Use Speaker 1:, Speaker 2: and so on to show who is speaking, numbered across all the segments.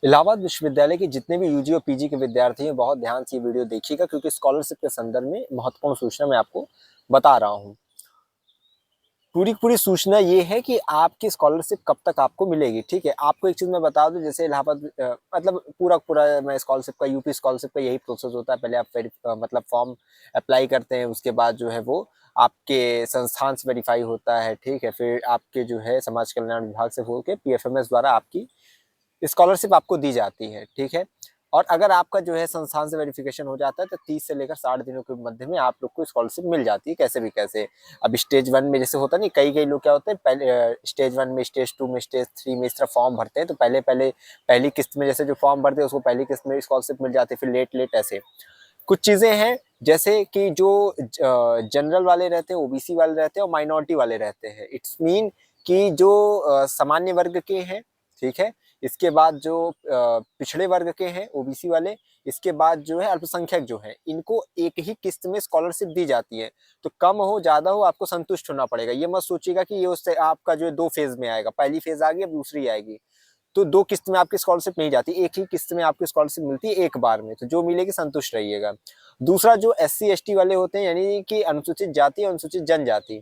Speaker 1: इलाहाबाद विश्वविद्यालय के जितने भी यूजी और पीजी के विद्यार्थी हैं बहुत ध्यान से ये वीडियो देखिएगा, क्योंकि स्कॉलरशिप के संदर्भ में महत्वपूर्ण सूचना मैं आपको बता रहा हूँ। पूरी सूचना ये है कि आपकी स्कॉलरशिप कब तक आपको मिलेगी। ठीक है, आपको एक चीज मैं बता दूं, जैसे इलाहाबाद मतलब पूरा मैं स्कॉलरशिप का, यूपी स्कॉलरशिप का यही प्रोसेस होता है। पहले आप मतलब फॉर्म अप्लाई करते हैं, उसके बाद जो है वो आपके संस्थान से वेरीफाई होता है। ठीक है, फिर आपके जो है समाज कल्याण विभाग से होकर पीएफएमएस द्वारा आपकी स्कॉलरशिप आपको दी जाती है। ठीक है, और अगर आपका जो है संस्थान से वेरिफिकेशन हो जाता है तो 30 से लेकर 60 दिनों के मध्य में आप लोग को स्कॉलरशिप मिल जाती है, कैसे भी कैसे। अब स्टेज 1 में जैसे होता नहीं, कई लोग क्या होते हैं, पहले स्टेज 1 में, स्टेज 2 में, स्टेज 3 में इस तरह फॉर्म भरते हैं। तो पहली किस्त में जैसे जो फॉर्म भरते हैं उसको पहली किस्त में स्कॉलरशिप मिल जाती है, फिर लेट ऐसे कुछ चीजें हैं। जैसे कि जो जनरल वाले रहते हैं, ओबीसी वाले रहते हैं और माइनॉरिटी वाले रहते हैं। इट्स मीन कि जो सामान्य वर्ग के हैं, ठीक है, इसके बाद जो पिछड़े वर्ग के हैं ओबीसी वाले, इसके बाद जो है अल्पसंख्यक जो है, इनको एक ही किस्त में स्कॉलरशिप दी जाती है। तो कम हो ज्यादा हो आपको संतुष्ट होना पड़ेगा। ये मत सोचिएगा कि ये उससे आपका जो है 2 फेज में आएगा, पहली फेज आ गई अब दूसरी आएगी। तो 2 किस्त में आपकी स्कॉलरशिप नहीं जाती, एक ही किस्त में आपकी स्कॉलरशिप मिलती है एक बार में। तो जो मिलेगी संतुष्ट रहिएगा। दूसरा, जो एससी एसटी वाले होते हैं, यानी कि अनुसूचित जाति और अनुसूचित जनजाति,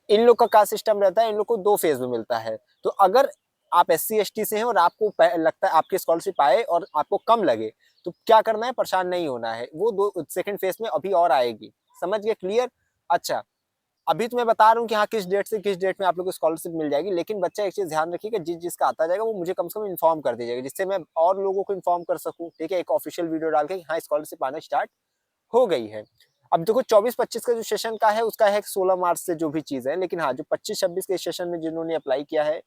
Speaker 1: इन लोग का क्या सिस्टम रहता है, इन लोग को 2 फेज में मिलता है। तो अगर आप एससी एसटी से हैं और आपको लगता है आपकी स्कॉलरशिप आए और आपको कम लगे, तो क्या करना है, परेशान नहीं होना है, वो 2 सेकंड फेज में अभी और आएगी। समझ गए? क्लियर? अच्छा, अभी तो मैं बता रहा हूँ कि हाँ किस डेट से किस डेट में आप लोग को स्कॉलरशिप मिल जाएगी, लेकिन बच्चा एक चीज ध्यान रखिएगा, जिसका आता जाएगा वो मुझे कम से कम इन्फॉर्म कर दीजिएगा, जिससे मैं और लोगों को इन्फॉर्म कर सकूँ। ठीक है, एक ऑफिशियल वीडियो डाल के हाँ स्कॉलरशिप आना स्टार्ट हो गई है। अब देखो 24-25 का जो सेशन का है उसका है 16 मार्च से जो भी चीज है, लेकिन हाँ जो 25-26 के सेशन में जिन्होंने अप्लाई किया है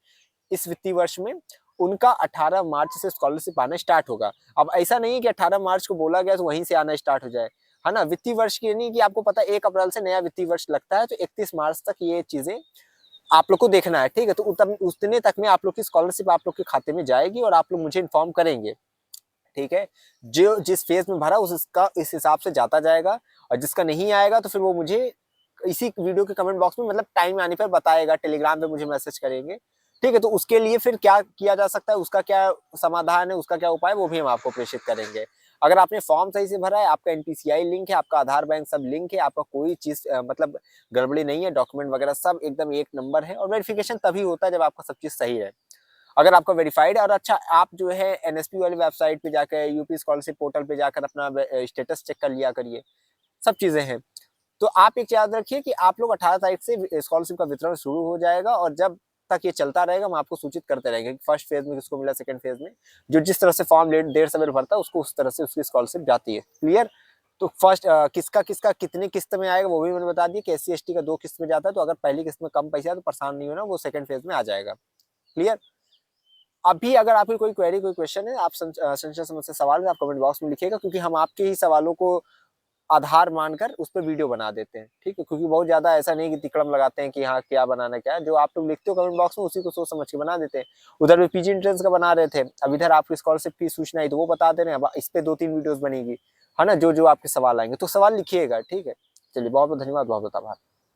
Speaker 1: इस वित्तीय वर्ष में, उनका 18 मार्च से स्कॉलरशिप आना स्टार्ट होगा। अब ऐसा नहीं है कि 18 मार्च को बोला गया तो वहीं से आना स्टार्ट हो जाए, है ना। वित्तीय वर्ष की नहीं कि आपको पता 1 अप्रैल से नया वित्तीय वर्ष लगता है, तो 31 मार्च तक ये चीजें आप लोग को देखना है। ठीक है, तो उतने तक में आप लोग की स्कॉलरशिप आप लोग के खाते में जाएगी और आप लोग मुझे इन्फॉर्म करेंगे। ठीक है, जो जिस फेज में भरा उसका इस हिसाब से जाता जाएगा, और जिसका नहीं आएगा तो फिर वो मुझे इसी वीडियो के कमेंट बॉक्स में, मतलब टाइम आने पर बताएगा, टेलीग्राम पे मुझे मैसेज करेंगे। ठीक है, तो उसके लिए फिर क्या किया जा सकता है, उसका क्या समाधान है, उसका क्या उपाय, वो भी हम आपको प्रेषित करेंगे। अगर आपने फॉर्म सही से भरा है, आपका एनपीसीआई लिंक है, आपका आधार बैंक सब लिंक है, आपका कोई चीज मतलब गड़बड़ी नहीं है, डॉक्यूमेंट वगैरह सब एकदम एक नंबर है। और वेरिफिकेशन तभी होता है जब आपका सब चीज सही है, अगर आपका वेरीफाइड है। और अच्छा, आप जो है एनएसपी वाली वेबसाइट पे जाकर, यूपी स्कॉलरशिप पोर्टल पे जाकर अपना स्टेटस चेक कर लिया करिए, सब चीजें हैं। तो आप एक याद रखिए कि आप लोग 18 तारीख से स्कॉलरशिप का वितरण शुरू हो जाएगा, और जब तक ये चलता रहेगा हम आपको सूचित करते रहेंगे कि फर्स्ट फेज में किसको मिला, सेकंड फेज में जो जिस तरह से फॉर्म देर सवेर भरता है उसको उस तरह से उसकी स्कॉलरशिप जाती है। क्लियर? तो फर्स्ट किसका किसका कितने किस्त में आएगा वो भी मैंने बता दिया कि एससी एसटी का 2 किस्त में जाता है। तो अगर पहली किस्त में कम पैसा है तो परेशान नहीं होना, वो सेकंड फेज में आ जाएगा। क्लियर? अभी अगर आपकी कोई क्वेरी, कोई क्वेश्चन है, आप संशय समस्या सवाल है, आप कमेंट बॉक्स में लिखिएगा, क्योंकि हम आपके ही सवालों को आधार मानकर उस पर वीडियो बना देते हैं। ठीक है, क्योंकि बहुत ज्यादा ऐसा नहीं कि तिकड़म लगाते हैं कि हाँ क्या बनाना क्या है, जो आप लोग लिखते हो कमेंट बॉक्स में उसी को सोच समझ के बना देते हैं। उधर भी पीजी एंट्रेंस का बना रहे थे, अब इधर आपकी स्कॉलरशिप की सूचना आई तो वो बता दे रहे हैं। अब इस पे 2-3 वीडियोस बनेगी, है ना, जो जो आपके सवाल आएंगे, तो सवाल लिखिएगा। ठीक है, चलिए बहुत बहुत धन्यवाद, बहुत बहुत आभार।